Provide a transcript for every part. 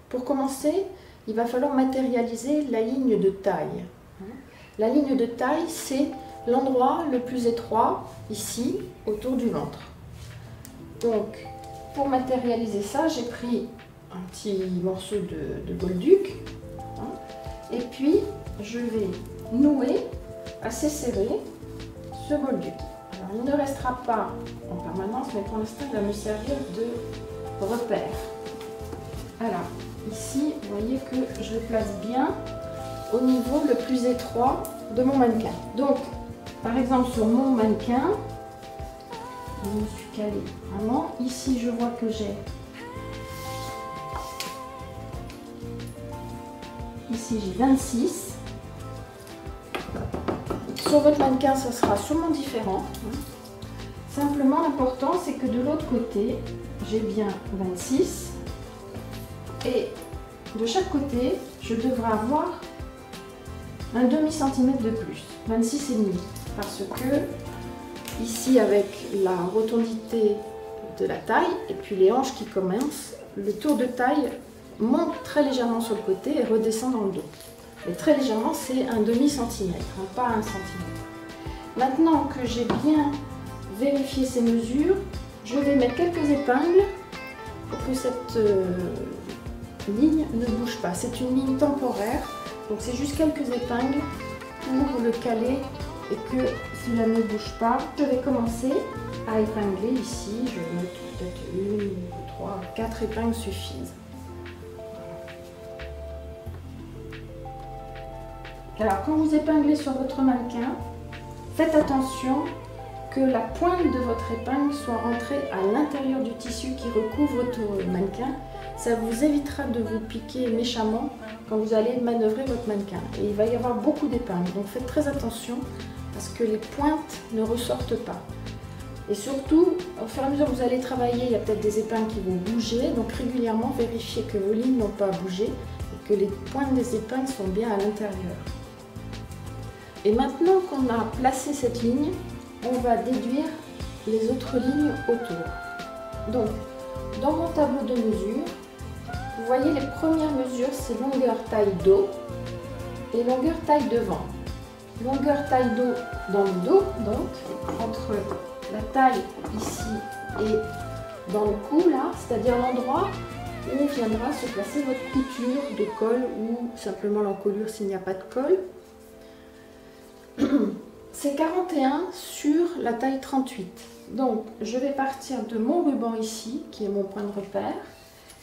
Pour commencer, il va falloir matérialiser la ligne de taille. La ligne de taille, c'est l'endroit le plus étroit, ici, autour du ventre. Donc, pour matérialiser ça, j'ai pris un petit morceau de bolduc. Et puis, je vais nouer assez serré ce bolduc. Alors, il ne restera pas en permanence, mais pour l'instant, il va me servir de repère. Alors, ici, vous voyez que je le place bien au niveau le plus étroit de mon mannequin. Donc, par exemple, sur mon mannequin, je me suis calée vraiment. Ici, je vois que j'ai... Ici, j'ai 26. Sur votre mannequin, ça sera sûrement différent. Simplement, l'important, c'est que de l'autre côté, j'ai bien 26. Et de chaque côté, je devrais avoir un demi-centimètre de plus, 26,5. Parce que ici, avec la rotondité de la taille et puis les hanches qui commencent, le tour de taille monte très légèrement sur le côté et redescend dans le dos. Mais très légèrement, c'est un demi-centimètre, pas un centimètre. Maintenant que j'ai bien vérifié ces mesures, je vais mettre quelques épingles pour que cette ligne ne bouge pas. C'est une ligne temporaire, donc c'est juste quelques épingles pour le caler et que cela ne bouge pas. Je vais commencer à épingler ici. Je vais mettre peut-être 1, 2, 3, 4 épingles suffisent. Alors, quand vous épinglez sur votre mannequin, faites attention que la pointe de votre épingle soit rentrée à l'intérieur du tissu qui recouvre votre mannequin. Ça vous évitera de vous piquer méchamment quand vous allez manœuvrer votre mannequin. Et il va y avoir beaucoup d'épingles, donc faites très attention parce que les pointes ne ressortent pas. Et surtout, au fur et à mesure que vous allez travailler, il y a peut-être des épingles qui vont bouger, donc régulièrement vérifiez que vos lignes n'ont pas bougé et que les pointes des épingles sont bien à l'intérieur. Et maintenant qu'on a placé cette ligne, on va déduire les autres lignes autour. Donc, dans mon tableau de mesure, vous voyez les premières mesures, c'est longueur taille dos et longueur taille devant. Longueur taille dos dans le dos, donc entre la taille ici et dans le cou là, c'est-à-dire l'endroit où viendra se placer votre couture de col ou simplement l'encolure s'il n'y a pas de col. C'est 41 sur la taille 38. Donc, je vais partir de mon ruban ici, qui est mon point de repère,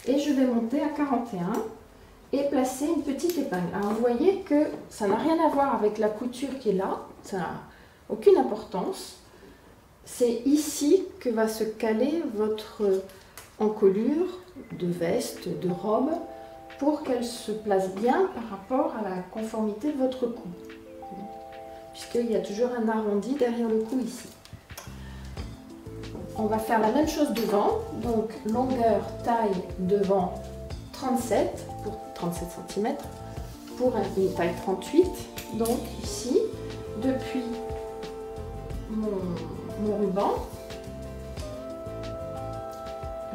et je vais monter à 41 et placer une petite épingle. Alors, vous voyez que ça n'a rien à voir avec la couture qui est là, ça n'a aucune importance. C'est ici que va se caler votre encolure de veste, de robe, pour qu'elle se place bien par rapport à la conformité de votre cou. Puisqu'il y a toujours un arrondi derrière le cou ici. On va faire la même chose devant, donc longueur taille devant 37 pour 37 cm pour une taille 38. Donc ici, depuis mon ruban,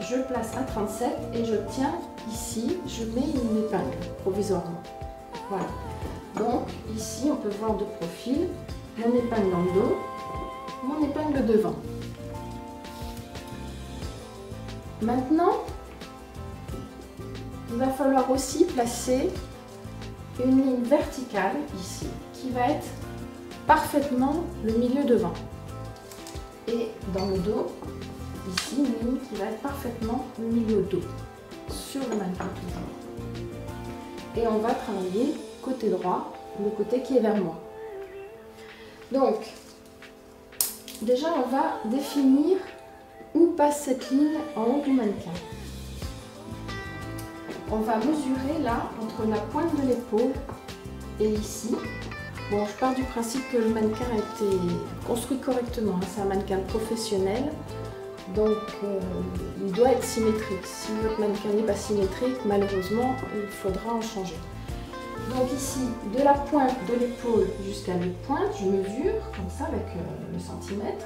je place un 37 et je tiens ici, je mets une épingle provisoirement. Voilà. Donc ici on peut voir de profil mon épingle dans le dos, mon épingle devant. Maintenant, il va falloir aussi placer une ligne verticale ici qui va être parfaitement le milieu devant. Et dans le dos, ici une ligne qui va être parfaitement le milieu dos sur le mannequin toujours. Et on va travailler côté droit, le côté qui est vers moi. Donc, déjà on va définir où passe cette ligne en haut du mannequin. On va mesurer là entre la pointe de l'épaule et ici. Bon, je pars du principe que le mannequin a été construit correctement. C'est un mannequin professionnel, donc il doit être symétrique. Si votre mannequin n'est pas symétrique, malheureusement, il faudra en changer. Donc ici, de la pointe de l'épaule jusqu'à l'autre pointe, je mesure comme ça avec le centimètre.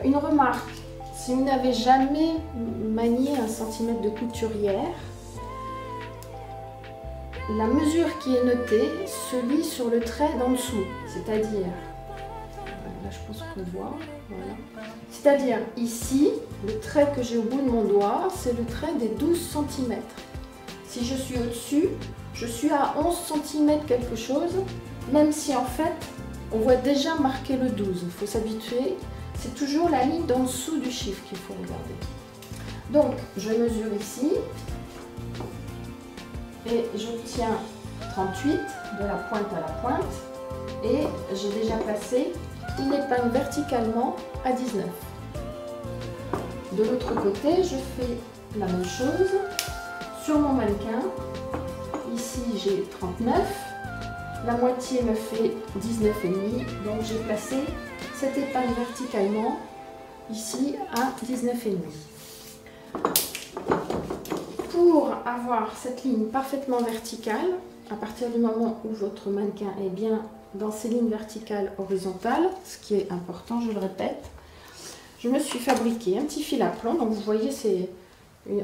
Une remarque, si vous n'avez jamais manié un centimètre de couturière, la mesure qui est notée se lit sur le trait d'en dessous, c'est-à-dire, là je pense qu'on voit, voilà. C'est-à-dire ici, le trait que j'ai au bout de mon doigt, c'est le trait des 12 cm. Si je suis au-dessus, je suis à 11 cm quelque chose, même si en fait, on voit déjà marquer le 12. Il faut s'habituer, c'est toujours la ligne d'en dessous du chiffre qu'il faut regarder. Donc, je mesure ici, et j'obtiens 38 de la pointe à la pointe, et j'ai déjà placé une épingle verticalement à 19. De l'autre côté, je fais la même chose sur mon mannequin. Ici j'ai 39, la moitié me fait 19,5, donc j'ai placé cette épingle verticalement ici à 19,5. Pour avoir cette ligne parfaitement verticale, à partir du moment où votre mannequin est bien dans ces lignes verticales horizontales, ce qui est important, je le répète, je me suis fabriqué un petit fil à plomb. Donc vous voyez, c'est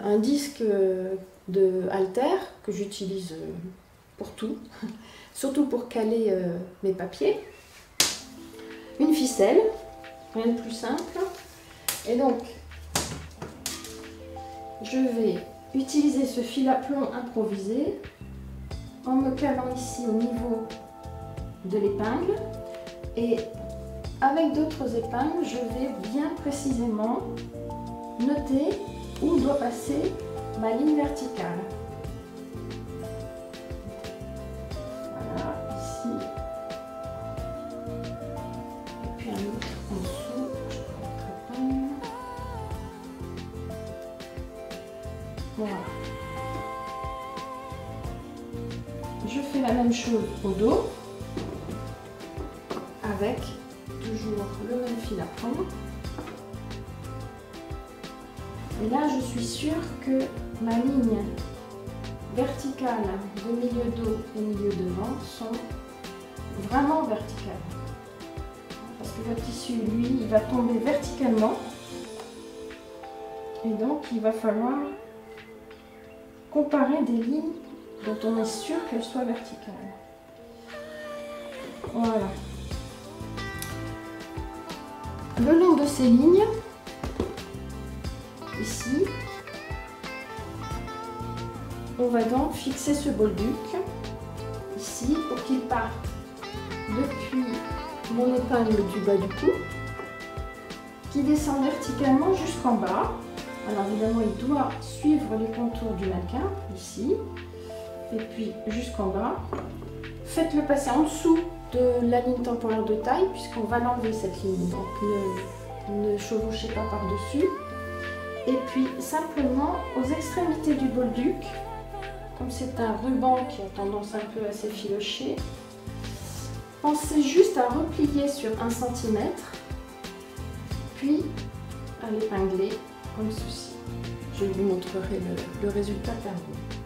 un disque de halter que j'utilise pour tout, surtout pour caler mes papiers. Une ficelle, rien de plus simple. Et donc, je vais utiliser ce fil à plomb improvisé en me calant ici au niveau de l'épingle, et avec d'autres épingles, je vais bien précisément noter où doit passer ma ligne verticale. Voilà, ici. Et puis un autre en dessous. Je prends l'autre épingle. Voilà. Je fais la même chose au dos, avec toujours le même fil à plomb. Et là, je suis sûre que ma ligne verticale de milieu dos et milieu devant sont vraiment verticales. Parce que votre tissu, lui, il va tomber verticalement. Et donc, il va falloir comparer des lignes dont on est sûr qu'elles soient verticales. Voilà. Le long de ces lignes, ici, on va donc fixer ce bolduc, ici, pour qu'il parte depuis mon épingle du bas du cou, qui descend verticalement jusqu'en bas. Alors évidemment, il doit suivre les contours du mannequin, ici, et puis jusqu'en bas. Faites-le passer en dessous de la ligne temporaire de taille, puisqu'on va l'enlever cette ligne, donc ne chevauchez pas par-dessus. Et puis simplement aux extrémités du bolduc, comme c'est un ruban qui a tendance un peu à s'effilocher, pensez juste à replier sur 1 cm, puis à l'épingler comme ceci. Je vous montrerai le résultat terminé.